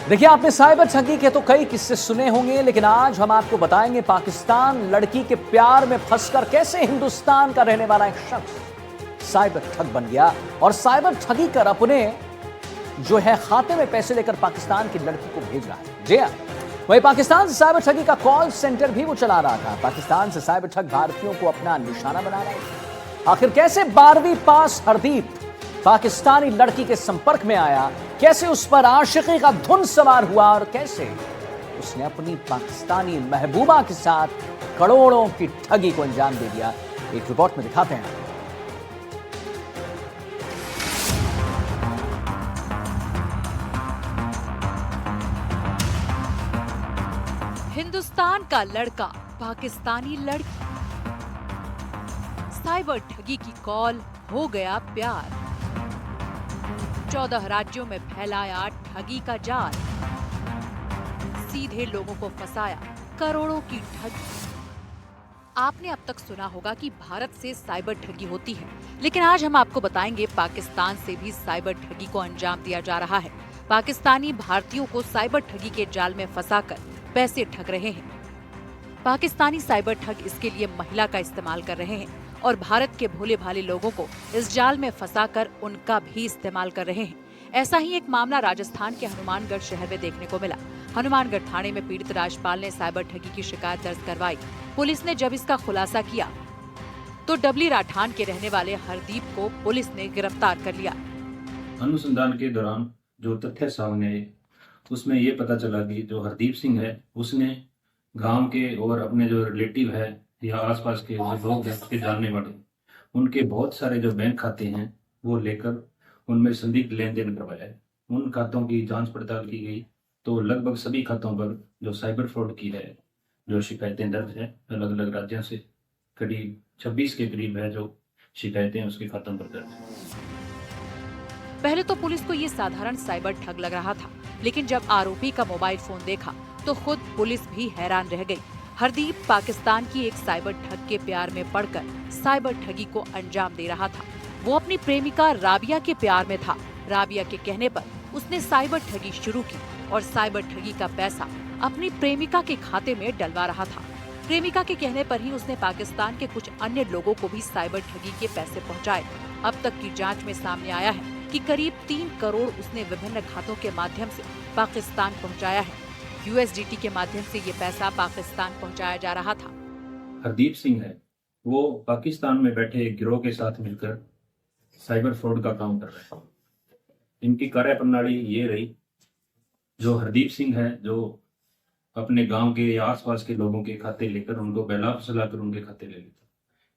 देखिए, आपने साइबर ठगी के तो कई किस्से सुने होंगे, लेकिन आज हम आपको बताएंगे पाकिस्तान लड़की के प्यार में फंसकर कैसे हिंदुस्तान का रहने वाला एक शख्स साइबर ठग बन गया और साइबर ठगी कर अपने जो है खाते में पैसे लेकर पाकिस्तान की लड़की को भेज रहा है। जी हां, वही पाकिस्तान से साइबर ठगी का कॉल सेंटर भी वो चला रहा था। पाकिस्तान से साइबर ठग भारतीयों को अपना निशाना बना रहे थे। आखिर कैसे 12वीं पास हरदीप पाकिस्तानी लड़की के संपर्क में आया, कैसे उस पर आशिकी का धुन सवार हुआ और कैसे उसने अपनी पाकिस्तानी महबूबा के साथ करोड़ों की ठगी को अंजाम दे दिया, एक रिपोर्ट में दिखाते हैं। हिंदुस्तान का लड़का, पाकिस्तानी लड़की, साइबर ठगी की कॉल, हो गया प्यार। 14 राज्यों में फैलाया ठगी का जाल, सीधे लोगों को फंसाया करोड़ों की ठगी। आपने अब तक सुना होगा कि भारत से साइबर ठगी होती है, लेकिन आज हम आपको बताएंगे पाकिस्तान से भी साइबर ठगी को अंजाम दिया जा रहा है। पाकिस्तानी भारतीयों को साइबर ठगी के जाल में फंसाकर पैसे ठग रहे हैं। पाकिस्तानी साइबर ठग इसके लिए महिला का इस्तेमाल कर रहे हैं और भारत के भोले भाले लोगों को इस जाल में फंसाकर उनका भी इस्तेमाल कर रहे हैं। ऐसा ही एक मामला राजस्थान के हनुमानगढ़ शहर में देखने को मिला। हनुमानगढ़ थाने में पीड़ित राजपाल ने साइबर ठगी की शिकायत दर्ज करवाई। पुलिस ने जब इसका खुलासा किया तो डबली राठान के रहने वाले हरदीप को पुलिस ने गिरफ्तार कर लिया। अनुसंधान के दौरान जो तथ्य सामने आए उसमें ये पता चला कि जो हरदीप सिंह है उसने गांव के और अपने जो रिलेटिव है या आसपास के जो लोग हैं उसके जानने वाले उनके बहुत सारे जो बैंक खाते हैं वो लेकर उनमें संदिग्ध लेन देन करवाया है। उन खातों की जांच पड़ताल की गई तो लगभग सभी खातों पर जो साइबर फ्रॉड की है जो शिकायतें दर्ज है अलग अलग राज्यों से करीब 26 के करीब है जो शिकायतें उसके खातों पर दर्ज है। पहले तो पुलिस को ये साधारण साइबर ठग लग रहा था, लेकिन जब आरोपी का मोबाइल फोन देखा तो खुद पुलिस भी हैरान रह गई। हरदीप पाकिस्तान की एक साइबर ठग के प्यार में पड़कर साइबर ठगी को अंजाम दे रहा था। वो अपनी प्रेमिका राबिया के प्यार में था। राबिया के कहने पर उसने साइबर ठगी शुरू की और साइबर ठगी का पैसा अपनी प्रेमिका के खाते में डलवा रहा था। प्रेमिका के कहने पर ही उसने पाकिस्तान के कुछ अन्य लोगों को भी साइबर ठगी के पैसे पहुंचाए। अब तक की जांच में सामने आया है कि करीब 3 करोड़ उसने विभिन्न खातों के माध्यम से पाकिस्तान पहुंचाया है। USDT के माध्यम से ये पैसा पाकिस्तान पहुंचाया जा रहा था। हरदीप सिंह है वो पाकिस्तान में बैठे एक गिरोह के साथ मिलकर साइबर फ्रॉड का काम कर रहे हैं। इनकी कार्य प्रणाली ये रही, जो हरदीप सिंह है जो अपने गांव के या आसपास के लोगों के खाते लेकर उनको बहला फुसला कर उनके खाते ले लेता।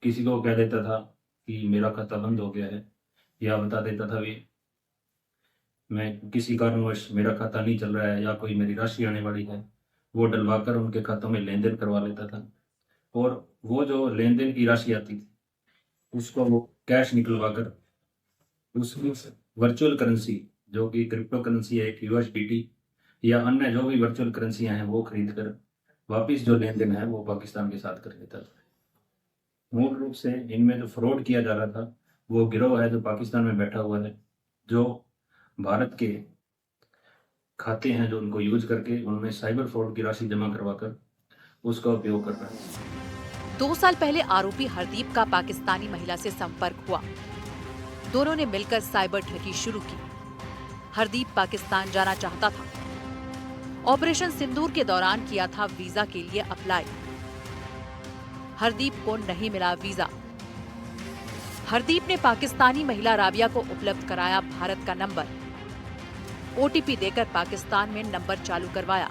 किसी को कह देता था कि मेरा खाता बंद हो गया है या बता देता था भी मैं किसी कारणवश मेरा खाता नहीं चल रहा है या कोई मेरी राशि आने वाली है, वो डलवाकर उनके खातों में लेन देन करवा लेता था। और वो जो लेन देन की राशि आती थी उसको वो कैश निकलवा कर उस वर्चुअल करेंसी जो कि क्रिप्टो करेंसी है एक USDT या अन्य जो भी वर्चुअल करेंसियां हैं वो खरीद कर वापिस जो लेन देन है वो पाकिस्तान के साथ कर देता था। मूल रूप से इनमें जो फ्रॉड किया जा रहा था वो गिरोह है जो पाकिस्तान में बैठा हुआ है, जो भारत के खाते हैं जो उनको यूज करके उनमें साइबर फ्रॉड की राशि जमा करवाकर उसका उपयोग कर रहा है। 2 साल पहले आरोपी हरदीप का पाकिस्तानी महिला से संपर्क हुआ। दोनों ने मिलकर साइबर ठगी शुरू की। हरदीप पाकिस्तान जाना चाहता था। ऑपरेशन सिंदूर के दौरान किया था वीजा के लिए अप्लाई। हरदीप को नहीं मिला वीजा। हरदीप ने पाकिस्तानी महिला राबिया को उपलब्ध कराया भारत का नंबर। OTP देकर पाकिस्तान में नंबर चालू करवाया।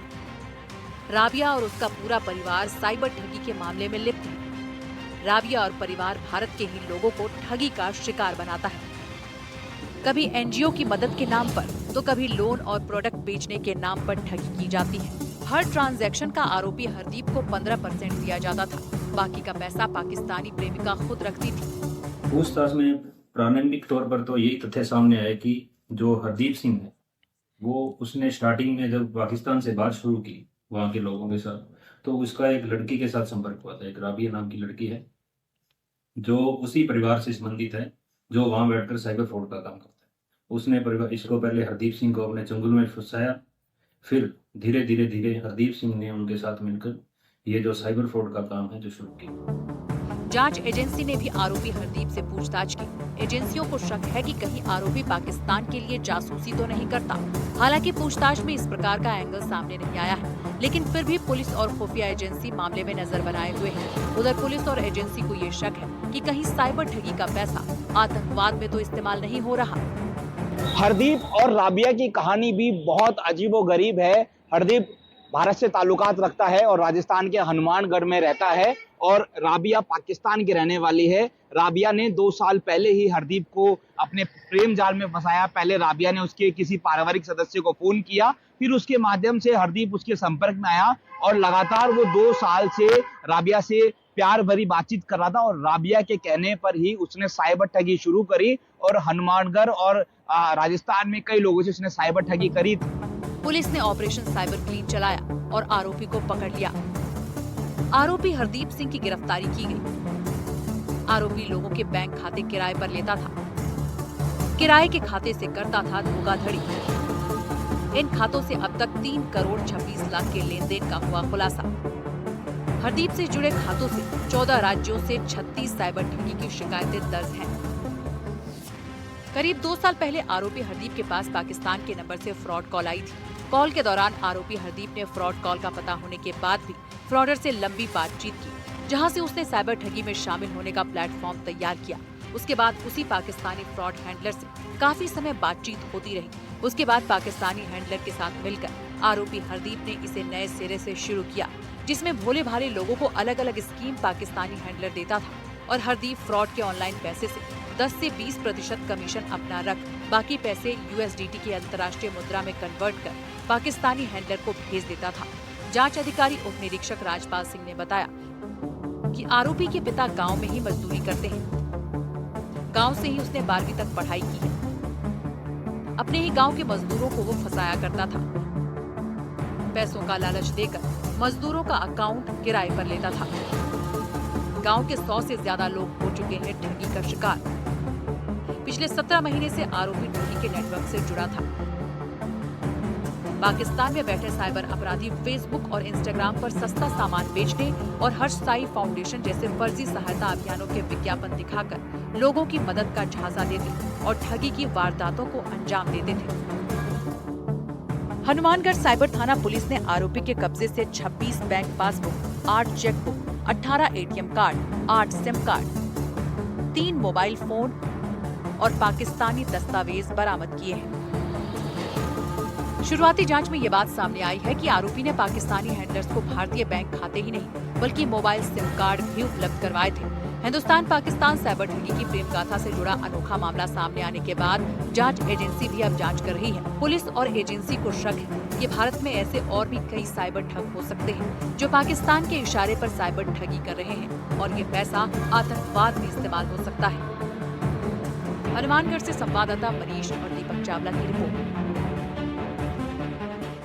राबिया और उसका पूरा परिवार साइबर ठगी के मामले में लिप्त है। राबिया और परिवार भारत के ही लोगों को ठगी का शिकार बनाता है। कभी NGO की मदद के नाम पर तो कभी लोन और प्रोडक्ट बेचने के नाम पर ठगी की जाती है। हर ट्रांजैक्शन का आरोपी हरदीप को 15% दिया जाता था। बाकी का पैसा पाकिस्तानी प्रेमिका खुद रखती थी। पूछताछ में प्रारंभिक तौर पर तो यही तथ्य सामने आया कि जो हरदीप सिंह है वो उसने स्टार्टिंग में जब पाकिस्तान से बात शुरू की वहाँ के लोगों के साथ तो उसका एक लड़की के साथ संपर्क हुआ था। एक राबिया नाम की लड़की है जो उसी परिवार से संबंधित है जो वहाँ बैठकर साइबर फ्रॉड का काम करता है। उसने परिवार इसको पहले हरदीप सिंह को अपने चंगुल में फंसाया, फिर धीरे धीरे हरदीप सिंह ने उनके साथ मिलकर ये जो साइबर फ्रॉड का काम है जो शुरू किया। जांच एजेंसी ने भी आरोपी हरदीप से पूछताछ की। एजेंसियों को शक है कि कहीं आरोपी पाकिस्तान के लिए जासूसी तो नहीं करता। हालांकि पूछताछ में इस प्रकार का एंगल सामने नहीं आया है, लेकिन फिर भी पुलिस और खुफिया एजेंसी मामले में नजर बनाए हुए है। उधर पुलिस और एजेंसी को ये शक है कि कहीं साइबर ठगी का पैसा आतंकवाद में तो इस्तेमाल नहीं हो रहा। हरदीप और राबिया की कहानी भी बहुत अजीबोगरीब है। हरदीप भारत से ताल्लुकात रखता है और राजस्थान के हनुमानगढ़ में रहता है और राबिया पाकिस्तान की रहने वाली है। राबिया ने 2 साल पहले ही हरदीप को अपने प्रेम जाल में फंसाया। पहले राबिया ने उसके किसी पारिवारिक सदस्य को फोन किया, फिर उसके माध्यम से हरदीप उसके संपर्क में आया और लगातार वो 2 साल से राबिया से प्यार भरी बातचीत कर रहा था और राबिया के कहने पर ही उसने साइबर ठगी शुरू करी और हनुमानगढ़ और राजस्थान में कई लोगों से उसने साइबर ठगी करी। पुलिस ने ऑपरेशन साइबर क्लीन चलाया और आरोपी को पकड़ लिया। आरोपी हरदीप सिंह की गिरफ्तारी की गई। आरोपी लोगों के बैंक खाते किराए पर लेता था, किराए के खाते से करता था धोखाधड़ी। इन खातों से अब तक 3 करोड़ 26 लाख के लेन देन का हुआ खुलासा। हरदीप से जुड़े खातों से 14 राज्यों से 36 साइबर ठगी की शिकायतें दर्ज हैं। करीब 2 साल पहले आरोपी हरदीप के पास पाकिस्तान के नंबर से फ्रॉड कॉल आई थी। कॉल के दौरान आरोपी हरदीप ने फ्रॉड कॉल का पता होने के बाद भी फ्रॉडर से लंबी बातचीत की, जहां से उसने साइबर ठगी में शामिल होने का प्लेटफॉर्म तैयार किया। उसके बाद उसी पाकिस्तानी फ्रॉड हैंडलर से काफी समय बातचीत होती रही। उसके बाद पाकिस्तानी हैंडलर के साथ मिलकर आरोपी हरदीप ने इसे नए सिरे से शुरू किया, जिसमें भोले भाले लोगों को अलग अलग स्कीम पाकिस्तानी हैंडलर देता था और हरदीप फ्रॉड के ऑनलाइन पैसे से 10 से 20% कमीशन अपना रख बाकी पैसे USDT की अंतर्राष्ट्रीय मुद्रा में कन्वर्ट कर पाकिस्तानी हैंडलर को भेज देता था। जांच अधिकारी उप निरीक्षक राजपाल सिंह ने बताया कि आरोपी के पिता गांव में ही मजदूरी करते हैं। गांव से ही उसने 12वीं तक पढ़ाई की है। अपने ही गांव के मजदूरों को वो फंसाया करता था। पैसों का लालच देकर मजदूरों का अकाउंट किराए पर लेता था। गांव के 100 से ज्यादा लोग हो चुके हैं ठगी का शिकार। पिछले 17 महीने से आरोपी ठगी के नेटवर्क से जुड़ा था। पाकिस्तान में बैठे साइबर अपराधी फेसबुक और इंस्टाग्राम पर सस्ता सामान बेचने और हर्ष साई फाउंडेशन जैसे फर्जी सहायता अभियानों के विज्ञापन दिखाकर लोगों की मदद का झांसा देते और ठगी की वारदातों को अंजाम देते थे। हनुमानगढ़ साइबर थाना पुलिस ने आरोपी के कब्जे से 26 bank passbook, 8 chequebook, 18 ATM card, 8 SIM card, 3 mobile phone और पाकिस्तानी दस्तावेज बरामद किए हैं। शुरुआती जांच में ये बात सामने आई है कि आरोपी ने पाकिस्तानी हैंडलर्स को भारतीय बैंक खाते ही नहीं बल्कि मोबाइल सिम कार्ड भी उपलब्ध करवाए थे। हिंदुस्तान पाकिस्तान साइबर ठगी की प्रेम गाथा से जुड़ा अनोखा मामला सामने आने के बाद जांच एजेंसी भी अब जांच कर रही है। पुलिस और एजेंसी को शक है कि भारत में ऐसे और भी कई साइबर ठग हो सकते हैं जो पाकिस्तान के इशारे पर साइबर ठगी कर रहे हैं और ये पैसा आतंकवाद में इस्तेमाल हो सकता है। हनुमानगढ़ से संवाददाता मनीष और दीपक चावला की रिपोर्ट।